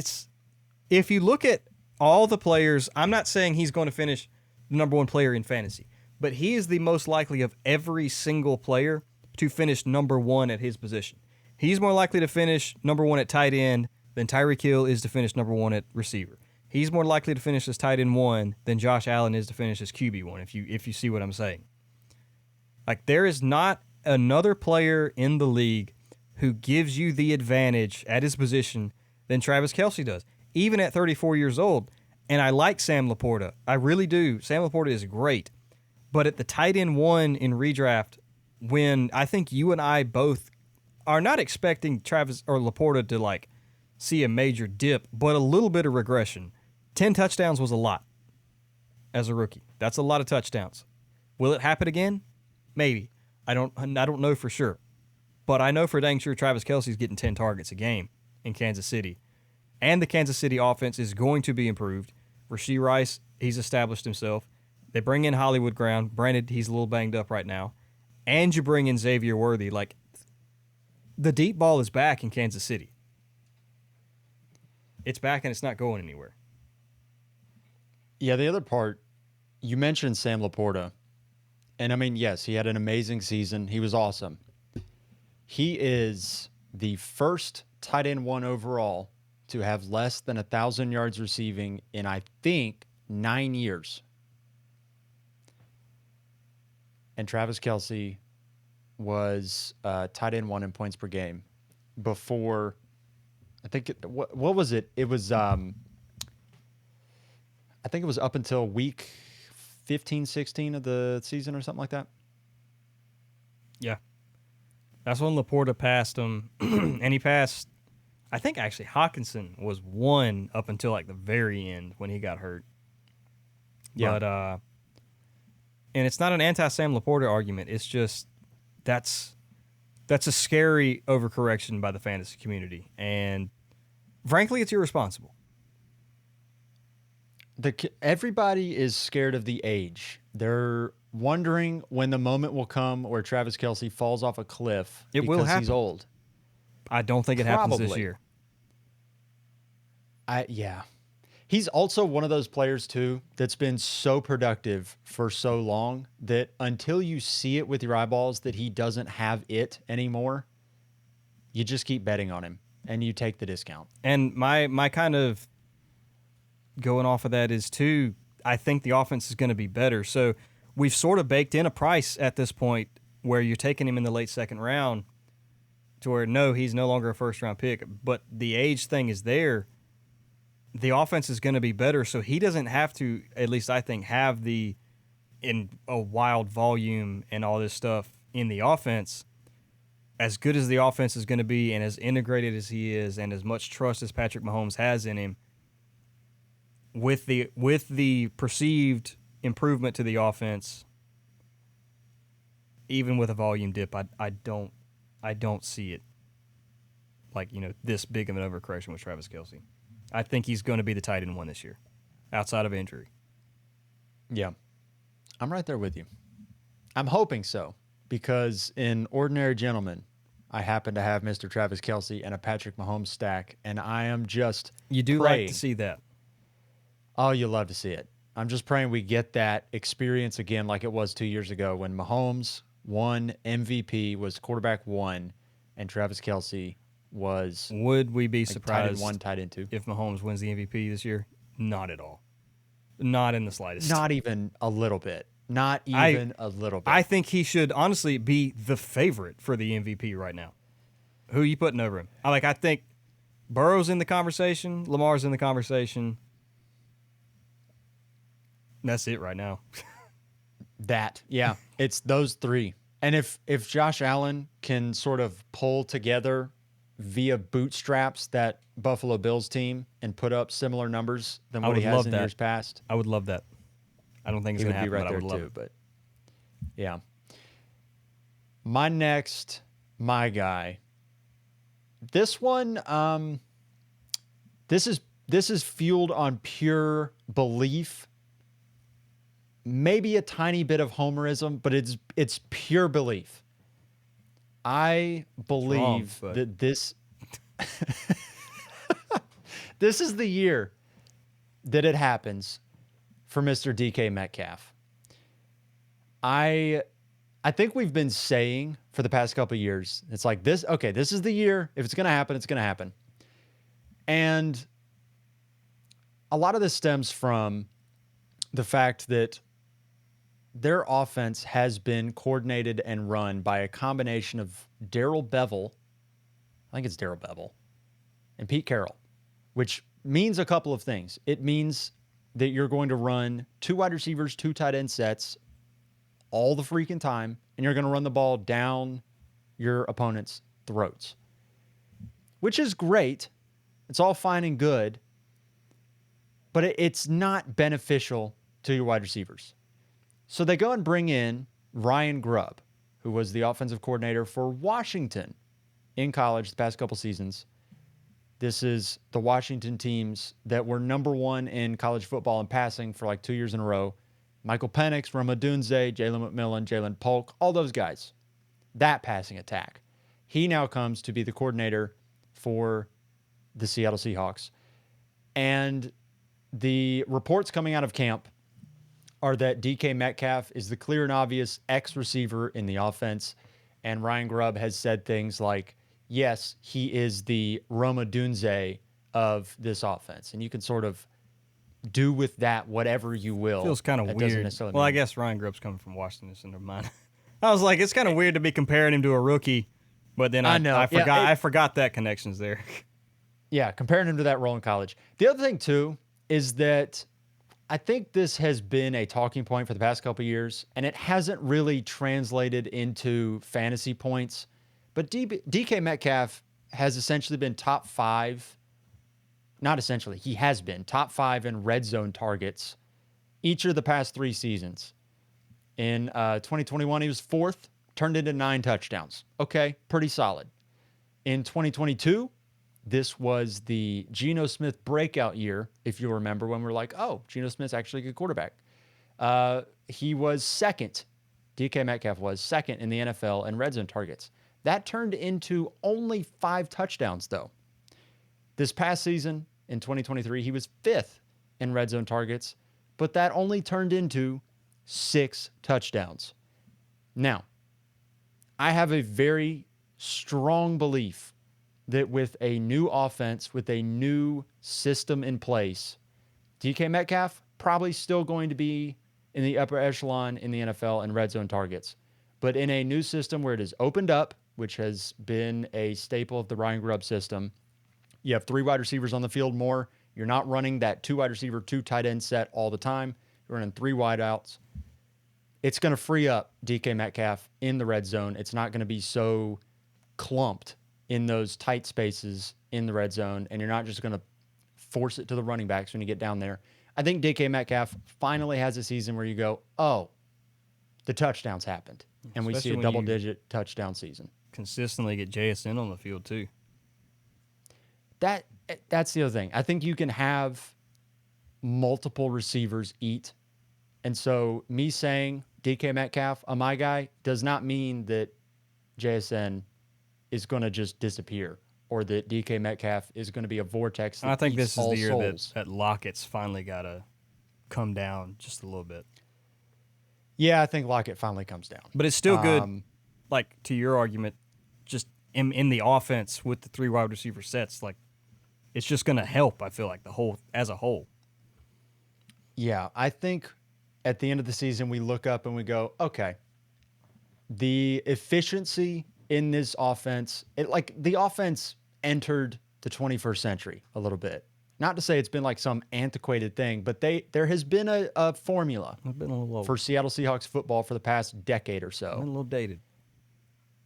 if you look at all the players, I'm not saying he's going to finish the number 1 player in fantasy, but he is the most likely of every single player to finish number 1 at his position. He's more likely to finish number 1 at tight end than Tyreek Hill is to finish number 1 at receiver. He's more likely to finish as tight end 1 than Josh Allen is to finish as QB1, if you see what I'm saying. Like, there is not another player in the league who gives you the advantage at his position than Travis Kelce does, even at 34 years old. And I like Sam Laporta. I really do. Sam Laporta is great. But at the tight end 1 in redraft, when I think you and I both are not expecting Travis or Laporta to like see a major dip, but a little bit of regression. 10 touchdowns was a lot as a rookie. That's a lot of touchdowns. Will it happen again? Maybe. I don't know for sure. But I know for dang sure Travis Kelce's getting 10 targets a game in Kansas City. And the Kansas City offense is going to be improved. Rashee Rice, he's established himself. They bring in Hollywood Brown. Granted, he's a little banged up right now. And you bring in Xavier Worthy. Like, the deep ball is back in Kansas City. It's back and it's not going anywhere. Yeah, the other part, you mentioned Sam Laporta. And I mean, yes, he had an amazing season. He was awesome. He is the first tight end 1 overall to have less than 1,000 yards receiving in, I think, 9 years. And Travis Kelce was tight end 1 in points per game before, I think, what was it? It was, I think it was up until week 15, 16 of the season or something like that. Yeah. That's when Laporta passed him. And he passed, I think actually Hawkinson was 1 up until like the very end when he got hurt. Yeah. But, and it's not an anti-Sam Laporta argument. It's just that's a scary overcorrection by the fantasy community. And frankly, it's irresponsible. Everybody is scared of the age. They're wondering when the moment will come where Travis Kelce falls off a cliff Will because happen. he's old. I don't think it happens this Probably. year. Yeah. He's also one of those players, too, that's been so productive for so long that until you see it with your eyeballs that he doesn't have it anymore, you just keep betting on him and you take the discount. And my kind of going off of that is, too, I think the offense is going to be better. So we've sort of baked in a price at this point where you're taking him in the late second round to where, no, he's no longer a first-round pick. But the age thing is there. The offense is going to be better, so he doesn't have to, at least I think, have in a wild volume and all this stuff in the offense. As good as the offense is going to be and as integrated as he is and as much trust as Patrick Mahomes has in him, with the perceived improvement to the offense, even with a volume dip, I don't see it like, this big of an overcorrection with Travis Kelce. I think he's going to be the tight end 1 this year, outside of injury. Yeah. I'm right there with you. I'm hoping so, because in Ordinary Gentlemen, I happen to have Mr. Travis Kelce and a Patrick Mahomes stack, and I am just You do praying. like to see that. Oh, you love to see it. I'm just praying we get that experience again like it was 2 years ago when Mahomes won MVP, was quarterback 1, and Travis Kelce was Would we be tight end surprised 1, tight end 2. if Mahomes wins the MVP this year? Not at all. Not in the slightest. Not even a little bit. Not even a little bit. I think he should honestly be the favorite for the MVP right now. Who are you putting over him? I think Burrow's in the conversation. Lamar's in the conversation. And that's it right now. Yeah, it's those three. And if Josh Allen can sort of pull together via bootstraps that Buffalo Bills team and put up similar numbers than I what he would has love in that. years past, I would love that. I don't think it's he going would to be happen, right but I there would love too. it. But yeah, my guy. This one, this is fueled on pure belief. Maybe a tiny bit of homerism, but it's pure belief. I believe but- that this this is the year that it happens for Mr. DK Metcalf. I think we've been saying for the past couple of years, it's like this is the year. If it's going to happen, it's going to happen. And a lot of this stems from the fact that their offense has been coordinated and run by a combination of Darrell Bevel, I think it's Darrell Bevel, and Pete Carroll, which means a couple of things. It means that you're going to run 2 wide receivers, 2 tight end sets all the freaking time, and you're going to run the ball down your opponent's throats, which is great. It's all fine and good, but it's not beneficial to your wide receivers. So they go and bring in Ryan Grubb, who was the offensive coordinator for Washington in college the past couple seasons. This is the Washington teams that were number 1 in college football in passing for like 2 years in a row. Michael Penix, Roma Dunze, Jalen McMillan, Jalen Polk, all those guys. That passing attack. He now comes to be the coordinator for the Seattle Seahawks. And the reports coming out of camp are that DK Metcalf is the clear and obvious X receiver in the offense. And Ryan Grubb has said things like, yes, he is the Roma Dunze of this offense. And you can sort of do with that whatever you will. Feels kind of That doesn't weird. necessarily Well, I mean- guess Ryan Grubb's coming from Washington, so never mind. I was like, it's kind of weird to be comparing him to a rookie, but then I know. I forgot. Yeah, I forgot that connection's there. Yeah, comparing him to that role in college. The other thing, too, is that I think this has been a talking point for the past couple of years, and it hasn't really translated into fantasy points. But DK Metcalf has essentially been top 5. Not essentially, he has been top 5 in red zone targets each of the past 3 seasons. In 2021, he was 4th, turned into 9 touchdowns. Okay, pretty solid. In 2022, this was the Geno Smith breakout year, if you remember, when we were like, oh, Geno Smith's actually a good quarterback. He was 2nd. DK Metcalf was 2nd in the NFL in red zone targets. That turned into only 5 touchdowns, though. This past season, in 2023, he was 5th in red zone targets, but that only turned into 6 touchdowns. Now, I have a very strong belief that with a new offense, with a new system in place, DK Metcalf probably still going to be in the upper echelon in the NFL in red zone targets. But in a new system where it is opened up, which has been a staple of the Ryan Grubb system, you have 3 wide receivers on the field more. You're not running that 2 wide receiver, 2 tight end set all the time. You're running 3 wide outs. It's going to free up DK Metcalf in the red zone. It's not going to be so clumped in those tight spaces in the red zone, and you're not just going to force it to the running backs when you get down there. I think DK Metcalf finally has a season where you go, oh, the touchdowns happened, and we see Especially a when you- double-digit touchdown season. Consistently get JSN on the field too. That's the other thing. I think you can have multiple receivers eat. And so me saying DK Metcalf, my guy, does not mean that JSN is going to just disappear or that DK Metcalf is going to be a vortex that I think eats this is all the year souls. that Lockett's finally got to come down just a little bit. Yeah, I think Lockett finally comes down. But it's still good, Um, like, to your argument, just in the offense with the 3 wide receiver sets, like, it's just going to help, I feel like, as a whole. Yeah, I think at the end of the season, we look up and we go, okay, the efficiency in this offense, the offense entered the 21st century a little bit. Not to say it's been like some antiquated thing, but there has been a formula I've been a little old. for Seattle Seahawks football for the past decade or Been a so. little dated.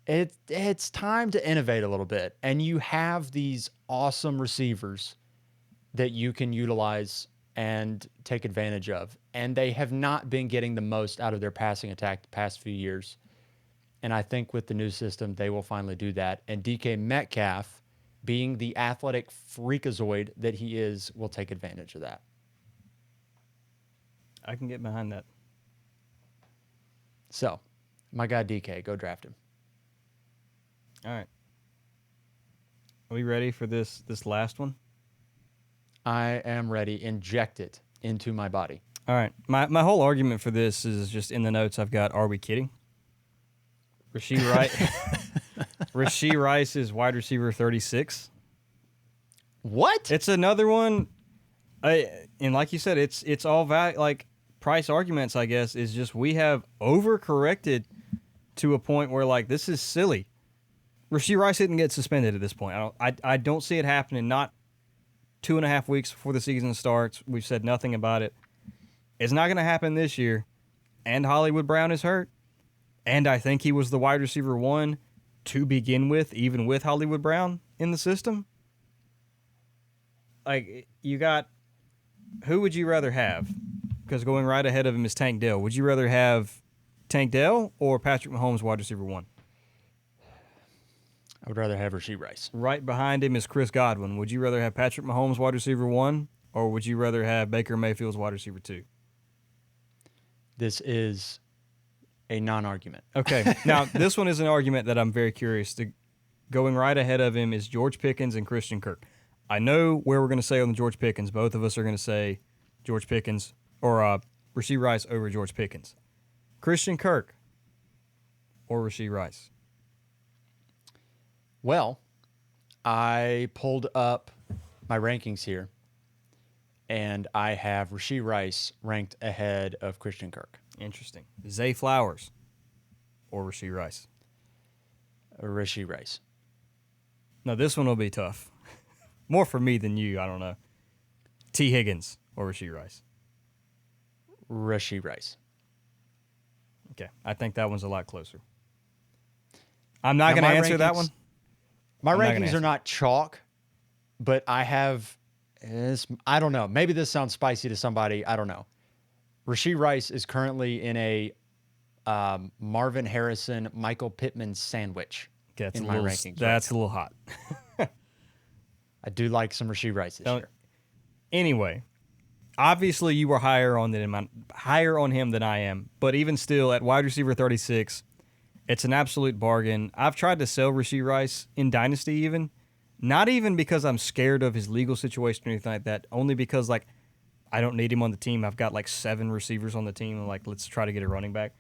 It's time to innovate a little bit, and you have these awesome receivers that you can utilize and take advantage of, and they have not been getting the most out of their passing attack the past few years. And I think with the new system, they will finally do that. And DK Metcalf, being the athletic freakazoid that he is, will take advantage of that. I can get behind that. So, my guy DK, go draft him. All right. Are we ready for this last one? I am ready. Inject it into my body. All right. My whole argument for this is just in the notes I've got, are we kidding? Rashee Rice is wide receiver 36. What? It's another one. And like you said, it's all like price arguments, I guess, is just we have overcorrected to a point where like this is silly. Rashee Rice didn't get suspended at this point. I don't see it happening. Not 2.5 weeks before the season starts. We've said nothing about it. It's not going to happen this year. And Hollywood Brown is hurt. And I think he was the wide receiver 1 to begin with, even with Hollywood Brown in the system. Like, you got, who would you rather have? Because going right ahead of him is Tank Dell. Would you rather have Tank Dell or Patrick Mahomes wide receiver 1? I would rather have Rashee Rice. Right behind him is Chris Godwin. Would you rather have Patrick Mahomes wide receiver 1 or would you rather have Baker Mayfield's wide receiver 2? This is a non-argument. Okay. Now, this one is an argument that I'm very curious to. Going right ahead of him is George Pickens and Christian Kirk. I know where we're going to say on the George Pickens. Both of us are going to say George Pickens or Rashee Rice over George Pickens. Christian Kirk or Rashee Rice? Well, I pulled up my rankings here, and I have Rashee Rice ranked ahead of Christian Kirk. Interesting. Zay Flowers or Rashee Rice? Rashee Rice. Now, this one will be tough. More for me than you, I don't know. T. Higgins or Rashee Rice? Rashee Rice. Okay, I think that one's a lot closer. I'm not going to answer that one. My I'm not gonna rankings answer. are not chalk, but I have, I don't know. Maybe this sounds spicy to somebody. I don't know. Rashee Rice is currently in a Marvin Harrison, Michael Pittman sandwich Okay, in my rankings. That's a little hot. I do like some Rashee Rice this year. Anyway, obviously you were higher on him than I am, but even still, at wide receiver 36, it's an absolute bargain. I've tried to sell Rashee Rice in Dynasty even, not even because I'm scared of his legal situation or anything like that, only because like I don't need him on the team. I've got like 7 receivers on the team, and like let's try to get a running back.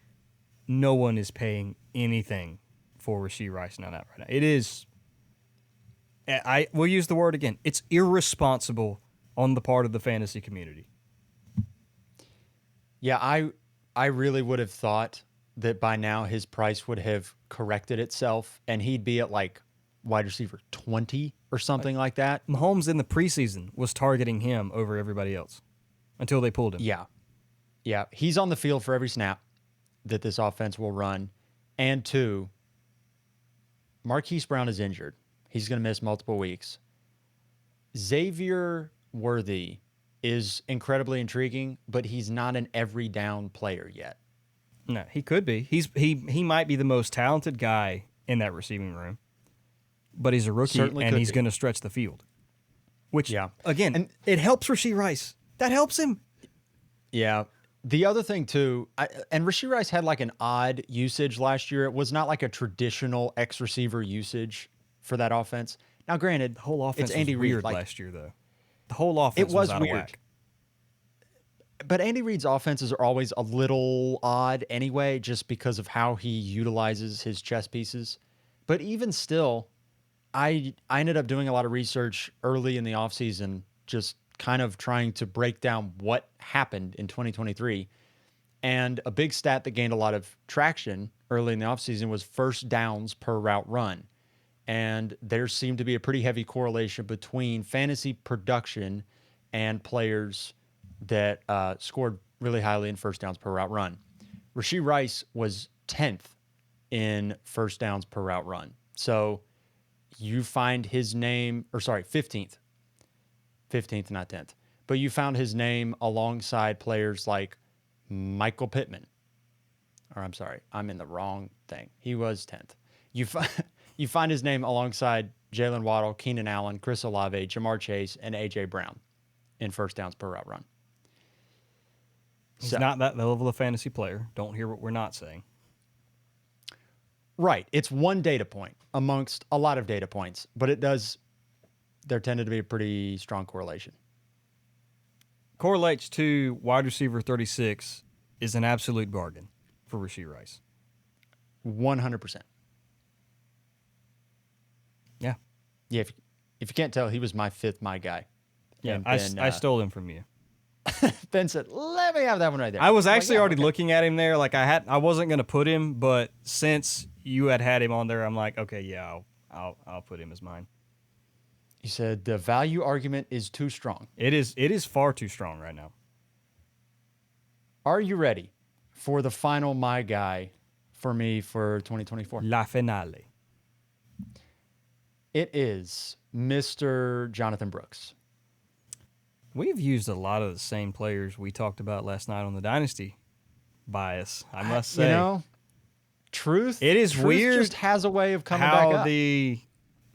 No one is paying anything for Rashee Rice right now. It is. I will use the word again. It's irresponsible on the part of the fantasy community. Yeah, I really would have thought that by now his price would have corrected itself and he'd be at like wide receiver 20 or something like that. Mahomes in the preseason was targeting him over everybody else until they pulled him. Yeah. Yeah. He's on the field for every snap that this offense will run. And 2, Marquise Brown is injured. He's going to miss multiple weeks. Xavier Worthy is incredibly intriguing, but he's not an every down player yet. No, he could be. He might be the most talented guy in that receiving room, but he's a rookie Certainly and could he's be. going to stretch the field. Which, Yeah. again, And- it helps Rashee Rice. That helps him. Yeah. The other thing, too, and Rashee Rice had like an odd usage last year. It was not like a traditional X receiver usage for that offense. Now, granted, The whole offense it's Andy was Reid. weird like, last year, though. The whole offense was out weird. of whack. But Andy Reid's offenses are always a little odd anyway, just because of how he utilizes his chess pieces. But even still, I ended up doing a lot of research early in the offseason, just kind of trying to break down what happened in 2023. And a big stat that gained a lot of traction early in the offseason was first downs per route run. And there seemed to be a pretty heavy correlation between fantasy production and players that scored really highly in first downs per route run. Rashee Rice was 10th in first downs per route run. So you find his name, 15th, not 10th. But you found his name alongside players like Michael Pittman. Or I'm sorry, I'm in the wrong thing. He was 10th. You find his name alongside Jalen Waddle, Keenan Allen, Chris Olave, Jamar Chase, and A.J. Brown in first downs per route run. He's not that level of fantasy player. Don't hear what we're not saying. Right. It's one data point amongst a lot of data points, but there tended to be a pretty strong correlation. Correlates to wide receiver 36 is an absolute bargain for Rashee Rice. 100%. Yeah. Yeah. If you can't tell, he was my fifth my guy. Yeah. And I stole him from you. Ben said, "Let me have that one right there." I was actually yeah, already okay. looking at him there. Like I wasn't going to put him, but since you had him on there, I'm like, okay, yeah, I'll put him as mine. He said the value argument is too strong. It is far too strong right now. Are you ready for the final my guy for me for 2024? La finale. It is Mr. Jonathan Brooks. We've used a lot of the same players we talked about last night on the Dynasty bias, I must say. You know, truth weird just has a way of coming back how up. the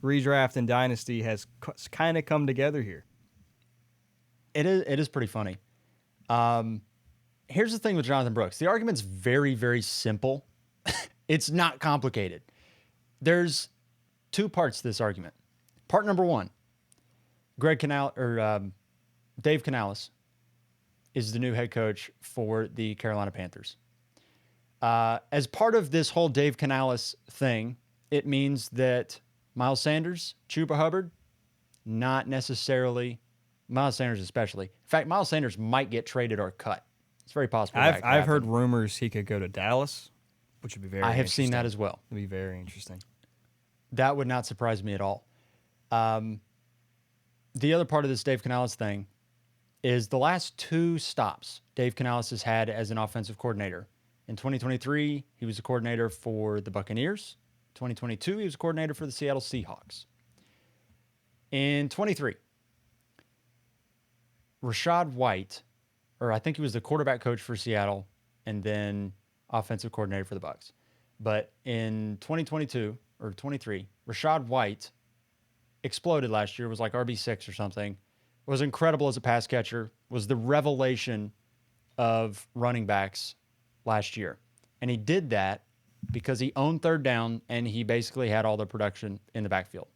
redraft and Dynasty has kind of come together here. It is pretty funny. Here's the thing with Jonathan Brooks. The argument's very, very simple. It's not complicated. There's two parts to this argument. Part number one, Dave Canales is the new head coach for the Carolina Panthers. As part of this whole Dave Canales thing, it means that Miles Sanders, Chuba Hubbard, not necessarily, Miles Sanders especially. In fact, Miles Sanders might get traded or cut. It's very possible. I've heard rumors he could go to Dallas, which would be very I have interesting. seen that as well. It'd be very interesting. That would not surprise me at all. The other part of this Dave Canales thing is the last two stops Dave Canales has had as an offensive coordinator. In 2023, he was a coordinator for the Buccaneers. 2022, he was a coordinator for the Seattle Seahawks. In 23, Rashad White, or I think he was the quarterback coach for Seattle and then offensive coordinator for the Bucs. But in 2022 or 23, Rashad White exploded last year, was like RB6 or something, was incredible as a pass catcher, was the revelation of running backs last year. And he did that because he owned third down and he basically had all the production in the backfield,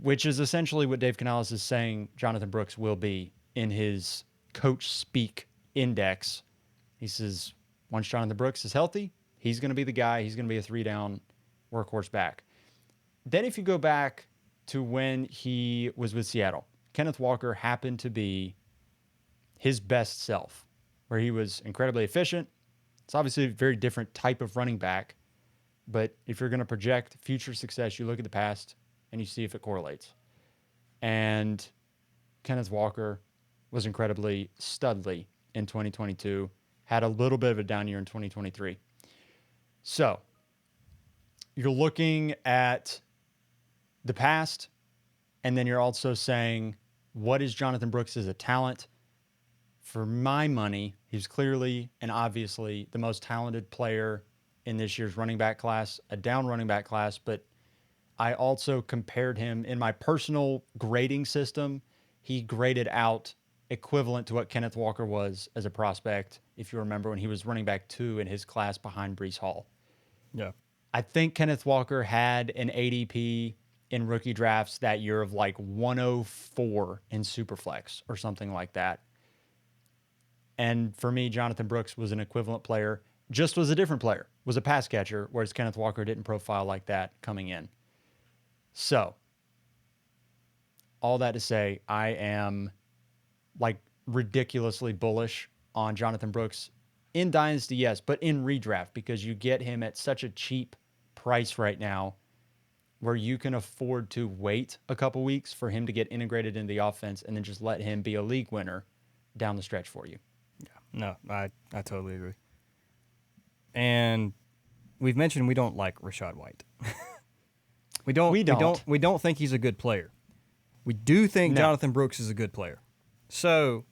which is essentially what Dave Canales is saying Jonathan Brooks will be in his coach speak index. He says, once Jonathan Brooks is healthy, he's going to be the guy. He's going to be a 3-down workhorse back. Then if you go back to when he was with Seattle, Kenneth Walker happened to be his best self, where he was incredibly efficient. It's obviously a very different type of running back, but if you're going to project future success, you look at the past and you see if it correlates. And Kenneth Walker was incredibly studly in 2022, had a little bit of a down year in 2023. So you're looking at the past, and then you're also saying, what is Jonathan Brooks as a talent? For my money, he's clearly and obviously the most talented player in this year's running back class, a down running back class, but I also compared him in my personal grading system. He graded out equivalent to what Kenneth Walker was as a prospect, if you remember, when he was running back 2 in his class behind Breece Hall. Yeah. I think Kenneth Walker had an ADP in rookie drafts that year of like 104 in Superflex or something like that. And for me, Jonathan Brooks was an equivalent player, just was a different player, was a pass catcher, whereas Kenneth Walker didn't profile like that coming in. So, all that to say, I am like ridiculously bullish on Jonathan Brooks in Dynasty, yes, but in redraft because you get him at such a cheap price right now where you can afford to wait a couple weeks for him to get integrated in the offense and then just let him be a league winner down the stretch for you. No, I totally agree. And we've mentioned we don't like Rachaad White. We don't think he's a good player. We do think Jonathan Brooks is a good player. So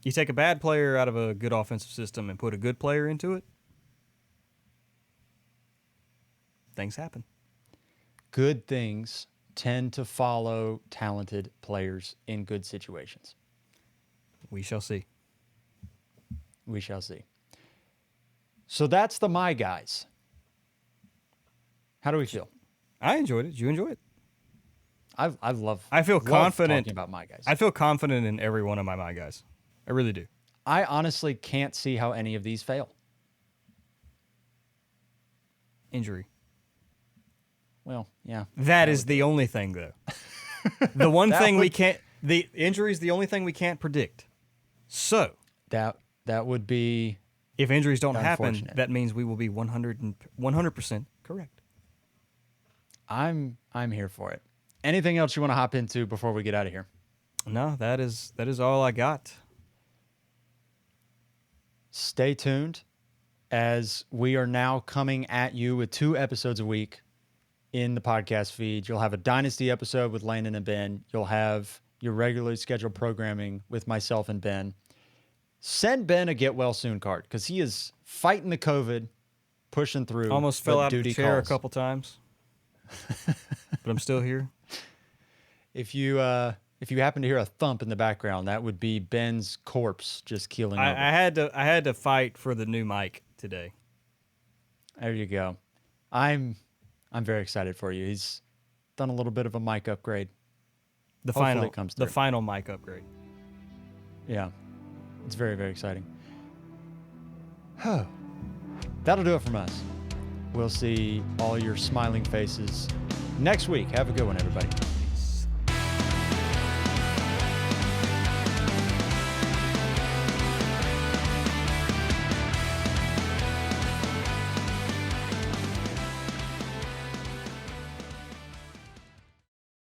you take a bad player out of a good offensive system and put a good player into it, things happen. Good things tend to follow talented players in good situations. We shall see. We shall see. So that's the My Guys. How do we feel? I enjoyed it. Did you enjoy it? I feel love confident talking about My Guys. I feel confident in every one of my guys. I really do. I honestly can't see how any of these fail. Injury. Well, yeah. That is the only thing, though. The one thing we can't. The injury is the only thing we can't predict. So That would be if injuries don't happen, unfortunate. that means we will be 100% correct. I'm here for it. Anything else you want to hop into before we get out of here? No, that is all I got. Stay tuned as we are now coming at you with 2 episodes a week in the podcast feed. You'll have a Dynasty episode with Landon and Ben. You'll have your regularly scheduled programming with myself and Ben. Send Ben a get well soon card because he is fighting the COVID, pushing through. Almost fell but out of the duty chair calls. a couple times, but I'm still here. If you happen to hear a thump in the background, that would be Ben's corpse just keeling over. I had to fight for the new mic today. There you go. I'm very excited for you. He's done a little bit of a mic upgrade. The Hopefully final it comes the through. final mic upgrade. Yeah. It's very, very exciting. That'll do it from us. We'll see all your smiling faces next week. Have a good one, everybody.